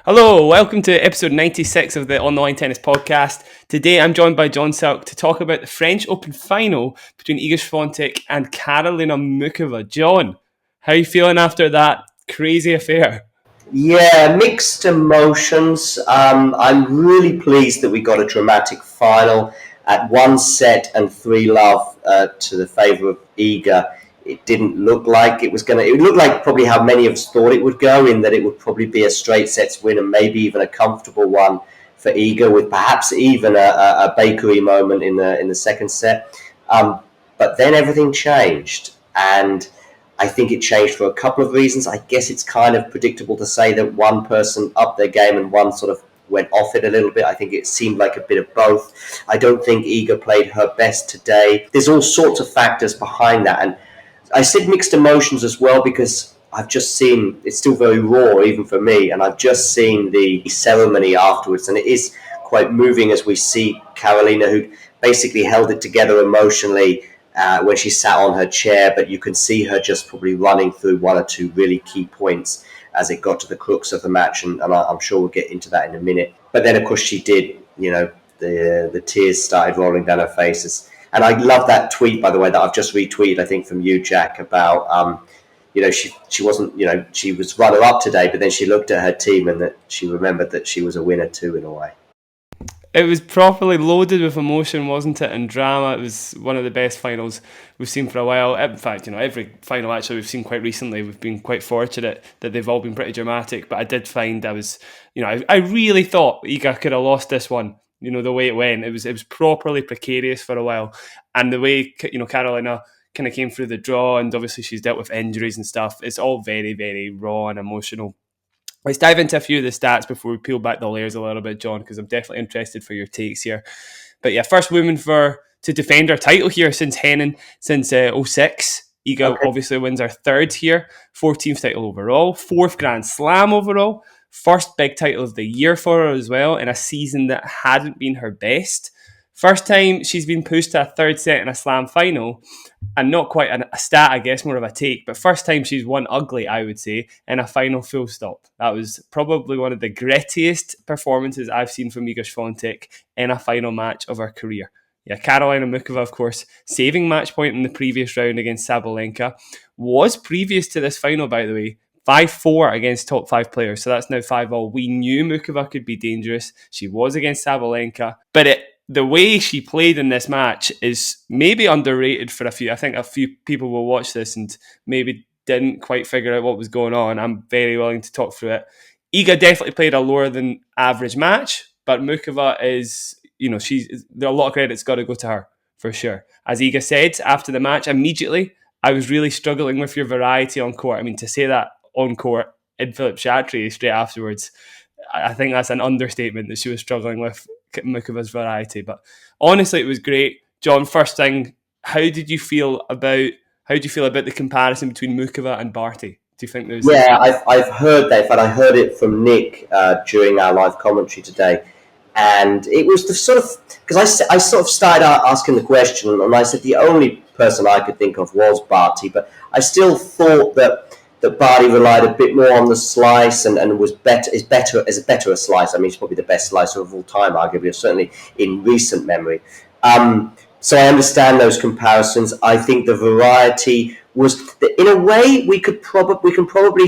Hello, welcome to episode 96 of the On the Line Tennis Podcast. Today I'm joined by John Silk to talk about the French Open final between Iga Swiatek and Karolina Muchova. John, how are you feeling after that crazy affair? Yeah, mixed emotions. I'm really pleased that we got a dramatic final at 1 set and 3-love to the favour of Iga. It didn't look like it was going to. It looked like probably how many of us thought it would go, in that it would probably be a straight sets win and maybe even a comfortable one for Iga, with perhaps even a bakery moment in the second set. But then everything changed, and I think it changed for a couple of reasons. I guess it's kind of predictable to say that one person upped their game and one sort of went off it a little bit. I think it seemed like a bit of both. I don't think Iga played her best today. There's all sorts of factors behind that. And I said mixed emotions as well because I've just seen, it's still very raw even for me, and I've just seen the ceremony afterwards, and it is quite moving as we see Karolina, who basically held it together emotionally when she sat on her chair, but you can see her just probably running through one or two really key points as it got to the crux of the match, and I'm sure we'll get into that in a minute. But then, of course, she did, the tears started rolling down her faces. And I love that tweet, by the way, that I've just retweeted, I think, from you, Jack, about, she wasn't, she was runner-up today, but then she looked at her team and that she remembered that she was a winner too, in a way. It was properly loaded with emotion, wasn't it, and drama. It was one of the best finals we've seen for a while. In fact, every final actually we've seen quite recently, we've been quite fortunate that they've all been pretty dramatic. But I did find I really thought Iga could have lost this one. The way it went, it was properly precarious for a while, and the way Karolina kind of came through the draw, and obviously she's dealt with injuries and stuff. It's all very, very raw and emotional. Let's dive into a few of the stats before we peel back the layers a little bit, John, because I'm definitely interested for your takes here. But yeah, first woman to defend her title here since Henin, since 06. Iga obviously wins her third here, 14th title overall, fourth Grand Slam overall, first big title of the year for her as well, in a season that hadn't been her best. First time she's been pushed to a third set in a slam final, and not quite a stat, I guess, more of a take, but first time she's won ugly, I would say, in a final full stop. That was probably one of the grittiest performances I've seen from Iga Swiatek in a final match of her career. Yeah, Karolina Muchova, of course, saving match point in the previous round against Sabalenka, was previous to this final, by the way, 5-4 against top 5 players, so that's now 5-all. We knew Muchova could be dangerous. She was against Sabalenka, but the way she played in this match is maybe underrated for a few. I think a few people will watch this and maybe didn't quite figure out what was going on. I'm very willing to talk through it. Iga definitely played a lower than average match, but Muchova is, there are a lot of credit's got to go to her, for sure. As Iga said after the match, immediately, I was really struggling with your variety on court. I mean, to say that on court in Philippe Chatrier straight afterwards, I think that's an understatement that she was struggling with Muchova's variety. But honestly, it was great. John, first thing, how did you feel about the comparison between Muchova and Barty? Do you think there's... Yeah, I've heard that. In fact, I heard it from Nick during our live commentary today, and it was the sort of, because I sort of started asking the question, and I said the only person I could think of was Barty, but I still thought that Barty relied a bit more on the slice and is a better a slice. I mean, he's probably the best slicer of all time, arguably, or certainly in recent memory. So I understand those comparisons. I think the variety was, in a way, we could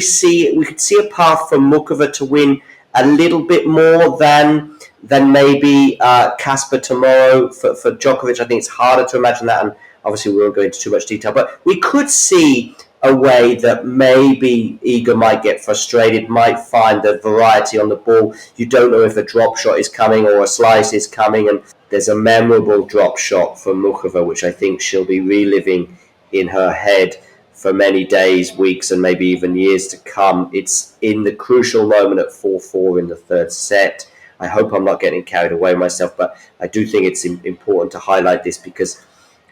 see a path for Muchova to win a little bit more than maybe Casper tomorrow for Djokovic. I think it's harder to imagine that, and obviously we won't go into too much detail, but we could see a way that maybe Iga might get frustrated, might find the variety on the ball. You don't know if a drop shot is coming or a slice is coming, and there's a memorable drop shot from Muchova, which I think she'll be reliving in her head for many days, weeks, and maybe even years to come. It's in the crucial moment at 4-4 in the third set. I hope I'm not getting carried away myself, but I do think it's important to highlight this because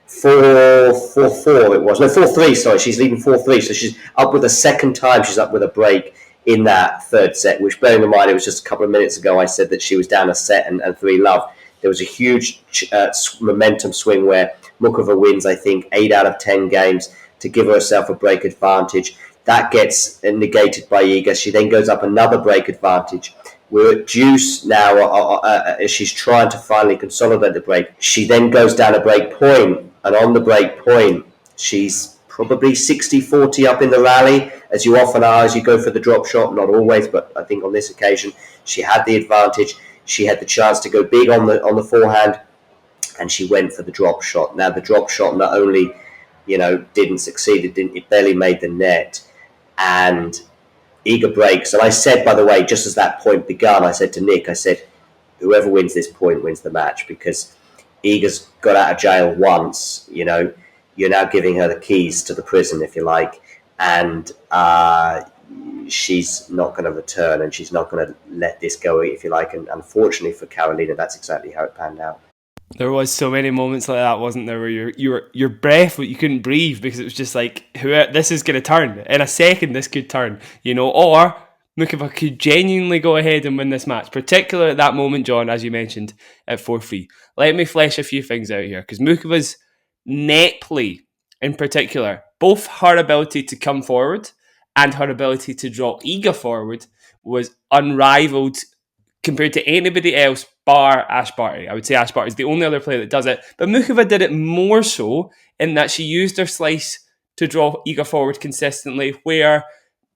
4-4 it was. No, 4-3, sorry. She's leading 4-3, so she's up with a second time. She's up with a break in that third set, which, bearing in mind, it was just a couple of minutes ago I said that she was down a set and 3-love. There was a huge momentum swing where Muchova wins, I think, 8 out of 10 games to give herself a break advantage. That gets negated by Iga. She then goes up another break advantage. We're at deuce now as she's trying to finally consolidate the break. She then goes down a break point, and on the break point, she's probably 60-40 up in the rally, as you often are as you go for the drop shot. Not always, but I think on this occasion, she had the advantage. She had the chance to go big on the forehand, and she went for the drop shot. Now, the drop shot not only, didn't succeed, it barely made the net, and Iga breaks. And I said, by the way, just as that point began, I said to Nick, whoever wins this point wins the match, because Iga's got out of jail once, you're now giving her the keys to the prison, if you like, and she's not going to return, and she's not going to let this go, if you like. And unfortunately for Karolina, that's exactly how it panned out. There was so many moments like that, wasn't there, where your breath, you couldn't breathe, because it was just like, this is going to turn in a second. This could turn, or Muchova could genuinely go ahead and win this match, particularly at that moment, John, as you mentioned, at 4-3. Let me flesh a few things out here, because Muchova's net play, in particular, both her ability to come forward and her ability to drop Iga forward, was unrivaled compared to anybody else bar Ash Barty. I would say Ash Barty is the only other player that does it. But Muchova did it more so in that she used her slice to draw Iga forward consistently, where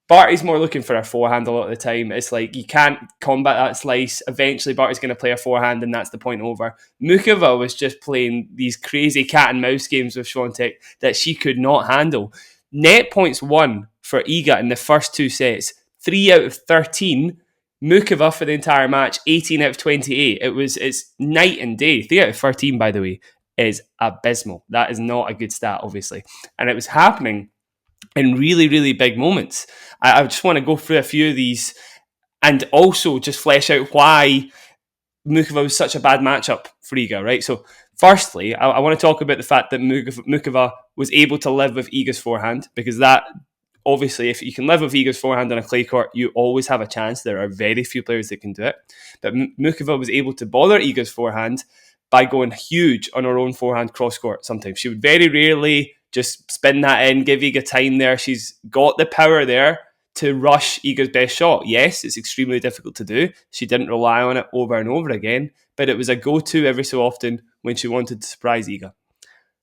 Barty's more looking for a forehand a lot of the time. It's like, you can't combat that slice. Eventually, Barty's going to play a forehand, and that's the point over. Muchova was just playing these crazy cat and mouse games with Swiatek that she could not handle. Net points won for Iga in the first two sets, 3 out of 13. Muchova for the entire match, 18 out of 28. It's night and day. 3 out of 13, by the way, is abysmal. That is not a good stat, obviously. And it was happening in really, really big moments. I just want to go through a few of these and also just flesh out why Muchova was such a bad matchup for Iga, right? So firstly, I want to talk about the fact that Muchova was able to live with Iga's forehand, because that, obviously, if you can live with Iga's forehand on a clay court, you always have a chance. There are very few players that can do it. But Muchova was able to bother Iga's forehand by going huge on her own forehand cross court sometimes. She would very rarely just spin that in, give Iga time there. She's got the power there to rush Iga's best shot. Yes, it's extremely difficult to do. She didn't rely on it over and over again, but it was a go-to every so often when she wanted to surprise Iga.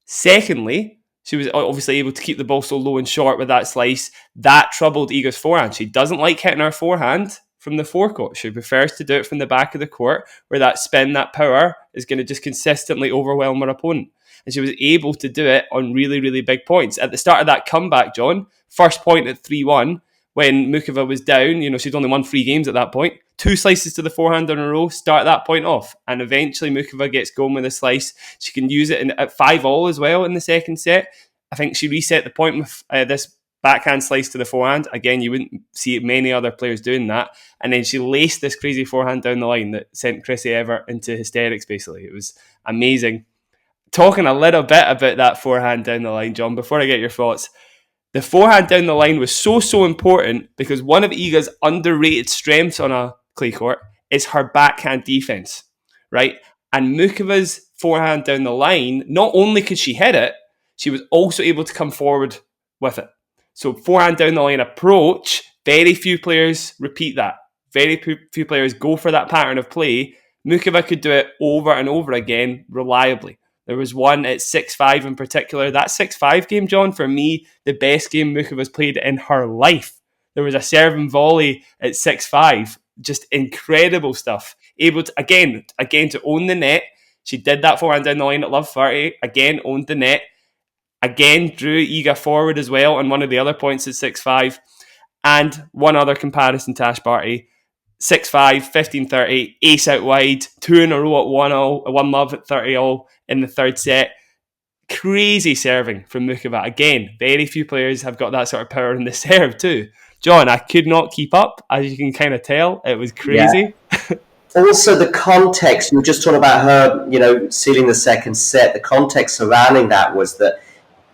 Secondly, she was obviously able to keep the ball so low and short with that slice. That troubled Iga's forehand. She doesn't like hitting her forehand from the forecourt. She prefers to do it from the back of the court, where that spin, that power, is going to just consistently overwhelm her opponent. And she was able to do it on really, really big points. At the start of that comeback, John, first point at 3-1, when Muchova was down, she'd only won 3 games at that point. 2 slices to the forehand in a row, start that point off. And eventually Muchova gets going with a slice. She can use it at 5-all as well in the second set. I think she reset the point with this backhand slice to the forehand. Again, you wouldn't see many other players doing that. And then she laced this crazy forehand down the line that sent Chrissy Evert into hysterics, basically. It was amazing. Talking a little bit about that forehand down the line, John, before I get your thoughts. The forehand down the line was so important because one of Iga's underrated strengths on a clay court is her backhand defense, right? And Muchova's forehand down the line, not only could she hit it, she was also able to come forward with it. So forehand down the line approach, very few players repeat that. Very few players go for that pattern of play. Muchova could do it over and over again reliably. There was one at 6-5 in particular. That 6-5 game, John, for me, the best game Muchova's played in her life. There was a serve and volley at 6-5. Just incredible stuff. Able to, again, to own the net. She did that forehand down the line at Love 30. Again, owned the net. Again, drew Iga forward as well on one of the other points at 6-5. And one other comparison to Ash Barty. 6-5, 15-30, ace out wide, 2 in a row at 1-all, 1-love at 30-all in the third set. Crazy serving from Muchova. Again, very few players have got that sort of power in the serve too. John, I could not keep up, as you can kind of tell. It was crazy. Yeah. Also, the context, you were just talking about her, sealing the second set. The context surrounding that was that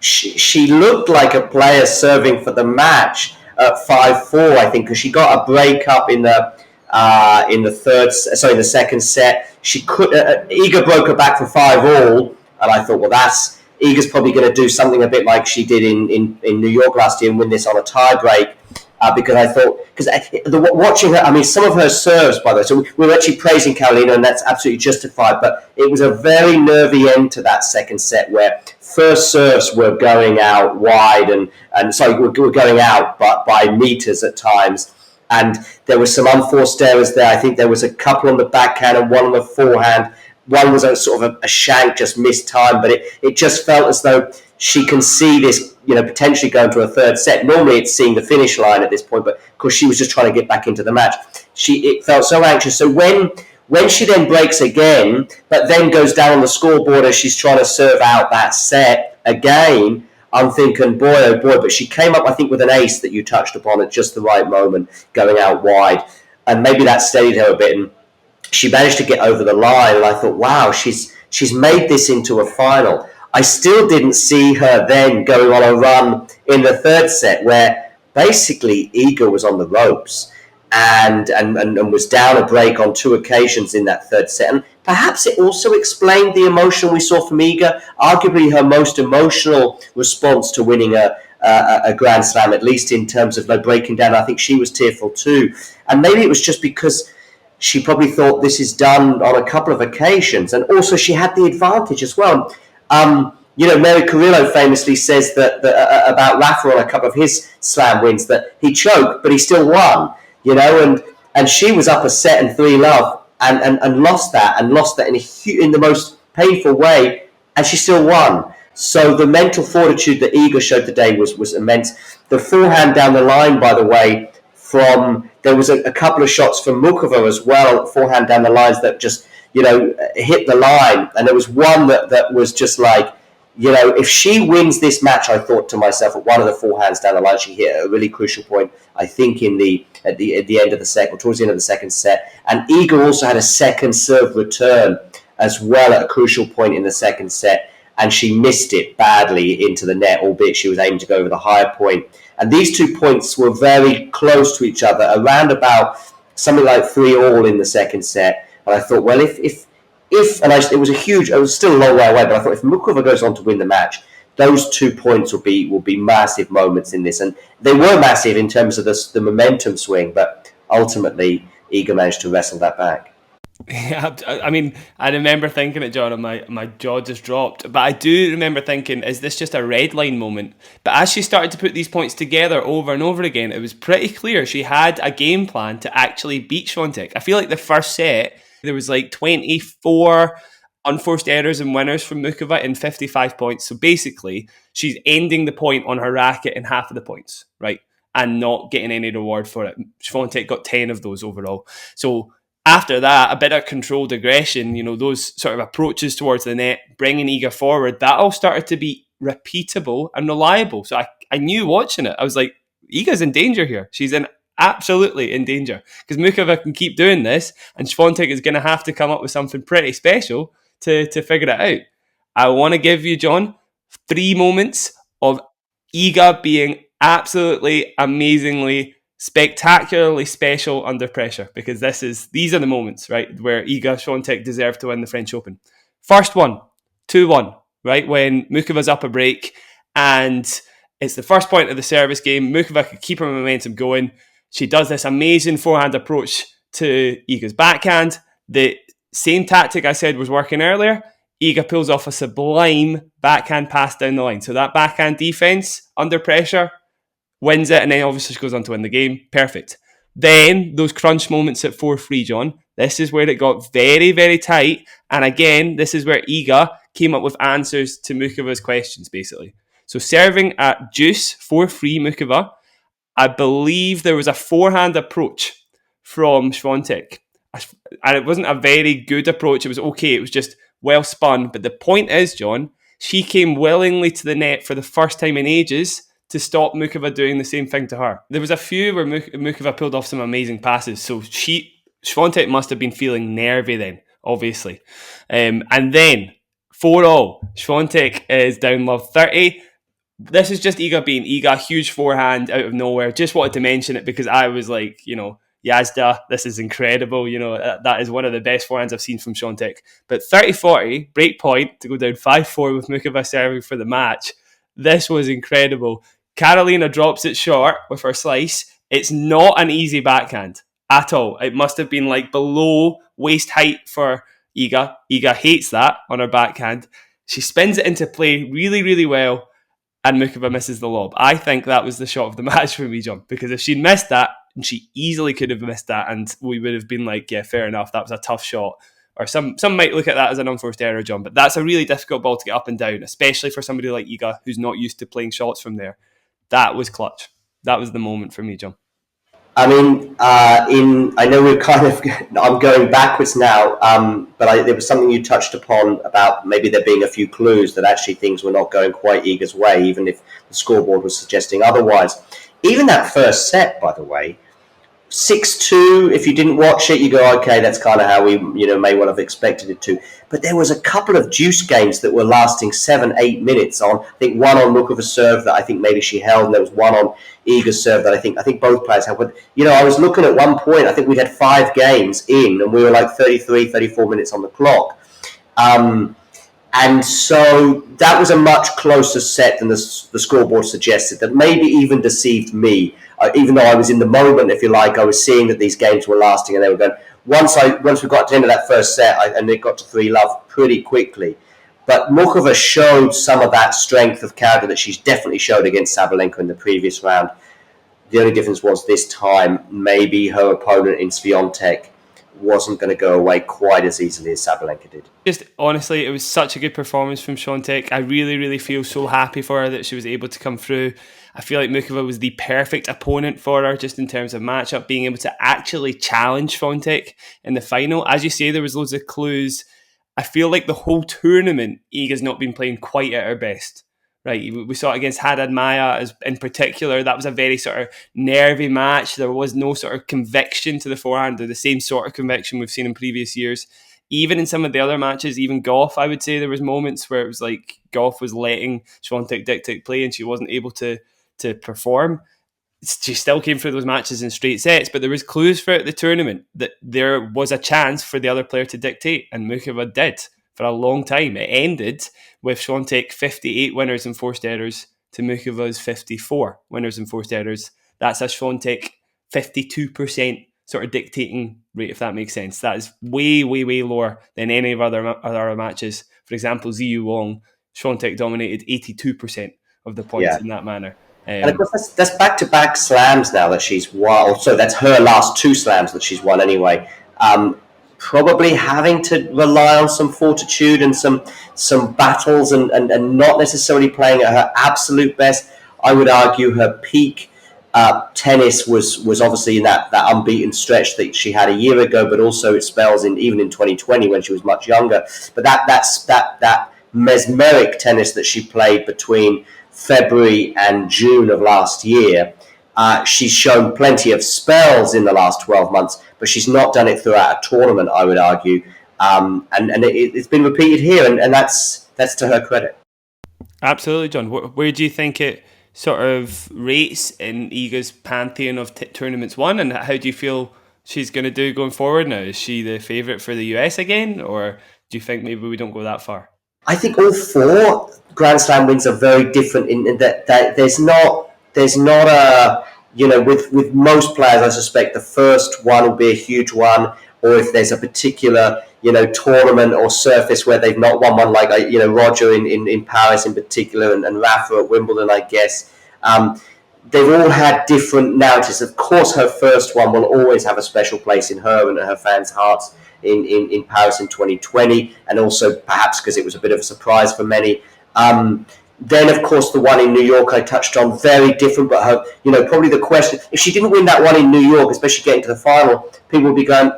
she looked like a player serving for the match at 5-4, I think, because she got a break up in the second set. She could Iga broke her back for 5-all, and I thought, well, that's Iga's probably going to do something a bit like she did in New York last year and win this on a tie break. Because I thought, watching her, I mean, some of her serves, by the way, so we were actually praising Karolina, and that's absolutely justified, but it was a very nervy end to that second set where first serves were going out wide and sorry, were going out but by meters at times. And there were some unforced errors there. I think there was a couple on the backhand and one on the forehand. One was a sort of a shank, just missed time, but it just felt as though she can see this, potentially going to a third set. Normally it's seeing the finish line at this point, but of course she was just trying to get back into the match. It felt so anxious. So when she then breaks again, but then goes down on the scoreboard as she's trying to serve out that set again, I'm thinking, boy, oh boy, but she came up, I think, with an ace that you touched upon at just the right moment, going out wide. And maybe that steadied her a bit, and she managed to get over the line. And I thought, wow, she's made this into a final. I still didn't see her then going on a run in the third set where basically Iga was on the ropes and was down a break on two occasions in that third set. And perhaps it also explained the emotion we saw from Iga, arguably her most emotional response to winning a Grand Slam, at least in terms of breaking down. I think she was tearful too. And maybe it was just because she probably thought this is done on a couple of occasions. And also she had the advantage as well. Mary Carrillo famously says that about Rafa on a couple of his slam wins that he choked, but he still won. And she was up a set and 3-love and lost that in the most painful way, and she still won. So the mental fortitude that Iga showed today was immense. The forehand down the line, by the way, there was a couple of shots from Muchova as well, forehand down the lines that just hit the line, and there was one that was just like, if she wins this match, I thought to myself, at one of the forehands down the line, she hit a really crucial point, I think at the end of the second, or towards the end of the second set. And Iga also had a second serve return as well at a crucial point in the second set, and she missed it badly into the net, albeit she was aiming to go over the higher point. And these 2 points were very close to each other, around about something like 3-all in the second set. And I thought, well, it was still a long way away, but I thought if Muchova goes on to win the match, those 2 points will be massive moments in this. And they were massive in terms of the momentum swing, but ultimately Iga managed to wrestle that back. Yeah, I mean, I remember thinking it, John, and my jaw just dropped. But I do remember thinking, is this just a red line moment? But as she started to put these points together over and over again, it was pretty clear she had a game plan to actually beat Swiatek. I feel like the first set, there was 24 unforced errors and winners from Muchova in 55 points. So basically, she's ending the point on her racket in half of the points, right? And not getting any reward for it. Swiatek got 10 of those overall. So after that, a bit of controlled aggression, those sort of approaches towards the net, bringing Iga forward, that all started to be repeatable and reliable. So I knew watching it, I was like, Iga's in danger here. She's absolutely in danger. Because Muchova can keep doing this, and Swiatek is going to have to come up with something pretty special to figure it out. I want to give you, John, 3 moments of Iga being absolutely, amazingly, spectacularly special under pressure, because these are the moments, right, where Iga Swiatek deserved to win the French Open. First one, 2-1, right, when Muchova's up a break and it's the first point of the service game. Muchova could keep her momentum going. She does this amazing forehand approach to Iga's backhand. The same tactic I said was working earlier. Iga pulls off a sublime backhand pass down the line. So that backhand defense under pressure, wins it, and then obviously she goes on to win the game. Perfect. Then those crunch moments at 4-3, John. This is where it got very, very tight. And again, this is where Iga came up with answers to Muchova's questions, basically. So serving at deuce, 4-3 Muchova, I believe there was a forehand approach from Swiatek. And it wasn't a very good approach. It was okay. It was just well spun. But the point is, John, she came willingly to the net for the first time in ages to stop Muchova doing the same thing to her. There was a few where Muchova pulled off some amazing passes, so Swiatek must have been feeling nervy then, obviously. And then 4-all, Swiatek is down love 30. This is just Iga being Iga, huge forehand out of nowhere. Just wanted to mention it because I was like, Yazda, this is incredible. That is one of the best forehands I've seen from Swiatek. But 30-40, break point to go down 5-4 with Muchova serving for the match. This was incredible. Karolina drops it short with her slice. It's not an easy backhand at all. It must have been like below waist height for Iga. Iga hates that on her backhand. She spins it into play really, really well, and Muchova misses the lob. I think that was the shot of the match for me, John, because if she'd missed that, and she easily could have missed that, and we would have been like, yeah, fair enough, that was a tough shot. Or some might look at that as an unforced error, John, but that's a really difficult ball to get up and down, especially for somebody like Iga, who's not used to playing shots from there. That was clutch. That was the moment for me, John. I mean, I know I'm going backwards now, but there was something you touched upon about maybe there being a few clues that actually things were not going quite Iga's way, even if the scoreboard was suggesting otherwise. Even that first set, by the way, 6-2, if you didn't watch it, you go, okay, that's kind of how we may well have expected it to. But there was a couple of juice games that were lasting 7-8 minutes on. I think one on Muchova's serve that I think maybe she held, and there was one on Iga's serve that I think both players held. But, I was looking at one point, I think we'd had 5 games in, and we were like 33, 34 minutes on the clock. And so that was a much closer set than the scoreboard suggested, that maybe even deceived me. Even though I was in the moment, if you like, I was seeing that these games were lasting, and they were going. Once we got to the end of that first set, and it got to 3-love pretty quickly. But Muchova showed some of that strength of character that she's definitely showed against Sabalenka in the previous round. The only difference was this time, maybe her opponent in Swiatek wasn't going to go away quite as easily as Sabalenka did. Just honestly, it was such a good performance from Swiatek. I really, really feel so happy for her that she was able to come through. I feel like Muchova was the perfect opponent for her, just in terms of matchup, being able to actually challenge Swiatek in the final. As you say, there was loads of clues. I feel like the whole tournament, Iga's not been playing quite at her best. Right, we saw it against Haddad Maia in particular. That was a very sort of nervy match. There was no sort of conviction to the forehand, or the same sort of conviction we've seen in previous years. Even in some of the other matches, even Goff, I would say there was moments where it was like Goff was letting Swiatek dictate play and she wasn't able to perform. She still came through those matches in straight sets, but there was clues throughout the tournament that there was a chance for the other player to dictate, and Muchova did for a long time. It ended with Swiatek 58 winners and forced errors to Muchova's 54 winners and forced errors. That's a Swiatek 52% sort of dictating rate, if that makes sense. That is way, way, way lower than any of other matches. For example, Ziyu Wong, Swiatek dominated 82% of the points in that manner. And of course, that's back-to-back slams now that she's won. So that's her last 2 slams that she's won anyway. Probably having to rely on some fortitude and some battles and not necessarily playing at her absolute best. I would argue her peak tennis was obviously in that unbeaten stretch that she had a year ago, but also it spells even in 2020 when she was much younger. But that mesmeric tennis that she played between February and June of last year, she's shown plenty of spells in the last 12 months, but she's not done it throughout a tournament, I would argue. And it's been repeated here, and that's to her credit. Absolutely, John. Where do you think it sort of rates in Iga's pantheon of tournaments won, and how do you feel she's going to do going forward now? Is she the favourite for the US again, or do you think maybe we don't go that far? I think all 4 Grand Slam wins are very different in that there's not a, with most players, I suspect the first one will be a huge one, or if there's a particular, tournament or surface where they've not won one, like, Roger in Paris in particular, and Rafa at Wimbledon, I guess. They've all had different narratives. Of course, her first one will always have a special place in her and her fans' hearts in Paris in 2020, and also perhaps because it was a bit of a surprise for many. Then, of course, the one in New York I touched on, very different, but her, probably the question, if she didn't win that one in New York, especially getting to the final, people would be going,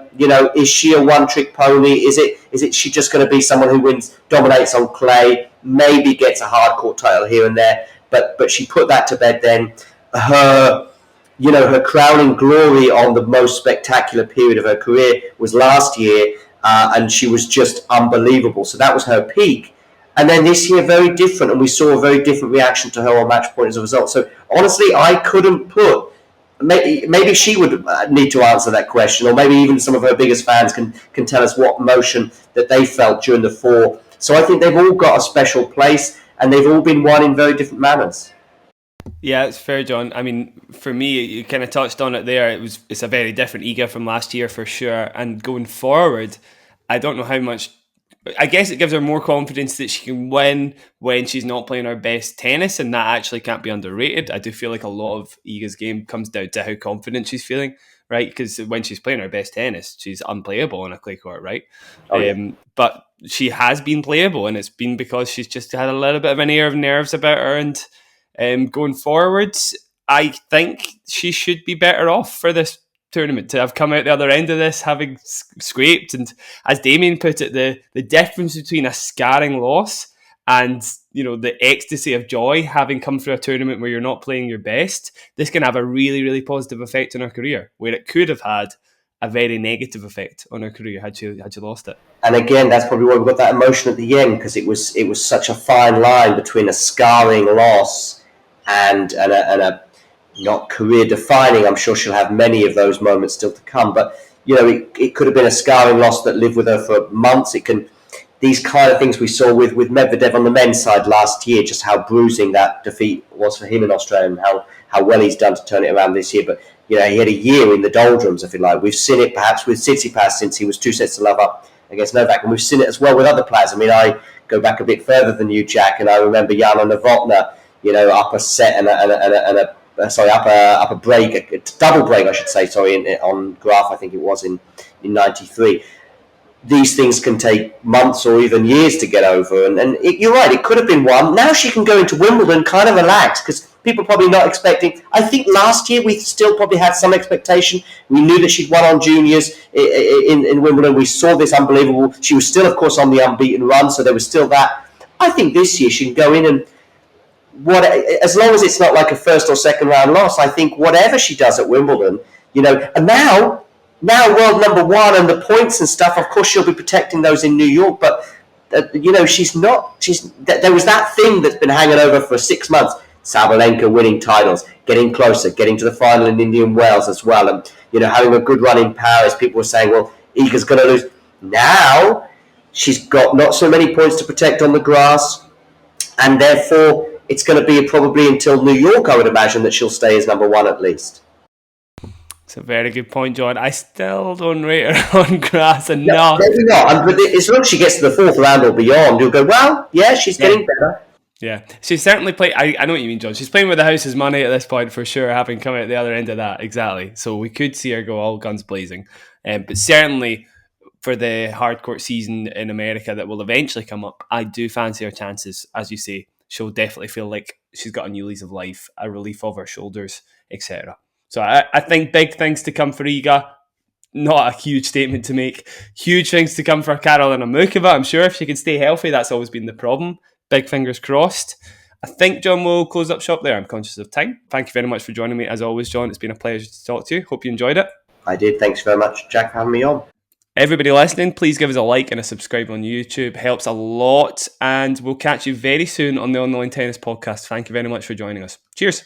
is she a one-trick pony? Is it she just going to be someone who dominates on clay, maybe gets a hard court title here and there, but she put that to bed then. Her crowning glory on the most spectacular period of her career was last year, and she was just unbelievable. So that was her peak. And then this year, very different, and we saw a very different reaction to her on match point as a result. So honestly, I couldn't put maybe she would need to answer that question, or maybe even some of her biggest fans can tell us what emotion that they felt during the four. So I think they've all got a special place, and they've all been won in very different manners. Yeah, it's fair, John. I mean, for me, you kind of touched on it there. It's a very different Iga from last year for sure. And going forward, I don't know how much. I guess it gives her more confidence that she can win when she's not playing her best tennis, and that actually can't be underrated. I do feel like a lot of Iga's game comes down to how confident she's feeling, right? Because when she's playing her best tennis, she's unplayable on a clay court, right? Oh, yeah. But she has been playable, and it's been because she's just had a little bit of an air of nerves about her. And going forwards, I think she should be better off for this tournament to have come out the other end of this having scraped. And as Damien put it, the difference between a scarring loss and the ecstasy of joy having come through a tournament where you're not playing your best, this can have a really, really positive effect on her career, where it could have had a very negative effect on her career had she lost it. And again, that's probably why we got that emotion at the end, because it was such a fine line between a scarring loss and a not career defining. I'm sure she'll have many of those moments still to come, but it could have been a scarring loss that lived with her for months. These kind of things we saw with Medvedev on the men's side last year, just how bruising that defeat was for him in Australia, and how well he's done to turn it around this year. But he had a year in the doldrums, if you like. We've seen it perhaps with Tsitsipas since he was 2-0 up against Novak, and we've seen it as well with other players. I mean, I go back a bit further than you, Jack, and I remember Jana Novotná, up a set and up a break, a double break, I should say. Sorry, on Graf, I think it was in '93. These things can take months or even years to get over, and you're right. It could have been won. Now she can go into Wimbledon kind of relaxed, because people are probably not expecting. I think last year we still probably had some expectation. We knew that she'd won on juniors in Wimbledon. We saw this unbelievable. She was still, of course, on the unbeaten run, so there was still that. I think this year she can go in and as long as it's not like a first or second round loss, I think whatever she does at Wimbledon, and now world number one and the points and stuff, of course she'll be protecting those in New York, but she's not. There was that thing that's been hanging over for 6 months. Sabalenka winning titles, getting closer, getting to the final in Indian Wells as well, and having a good run in Paris. People were saying, well, Iga's going to lose. Now she's got not so many points to protect on the grass, and therefore it's going to be probably until New York, I would imagine, that she'll stay as number one at least. It's a very good point, John. I still don't rate her on grass enough. Maybe not. But as long as she gets to the fourth round or beyond, you'll go, well, yeah, she's getting better. Yeah, she's certainly playing. I know what you mean, John. She's playing with the house's money at this point for sure, having come out the other end of that. Exactly. So we could see her go all guns blazing. But certainly for the hardcourt season in America that will eventually come up, I do fancy her chances. As you say, she'll definitely feel like she's got a new lease of life, a relief of her shoulders, etc. So I think big things to come for Iga. Not a huge statement to make. Huge things to come for Karolina Muchova. I'm sure if she can stay healthy, that's always been the problem. Big fingers crossed. I think, John, will close up shop there. I'm conscious of time. Thank you very much for joining me. As always, John, it's been a pleasure to talk to you. Hope you enjoyed it. I did. Thanks very much, Jack, for having me on. Everybody listening, please give us a like and a subscribe on YouTube. Helps a lot. And we'll catch you very soon on the On the Line Tennis podcast. Thank you very much for joining us. Cheers.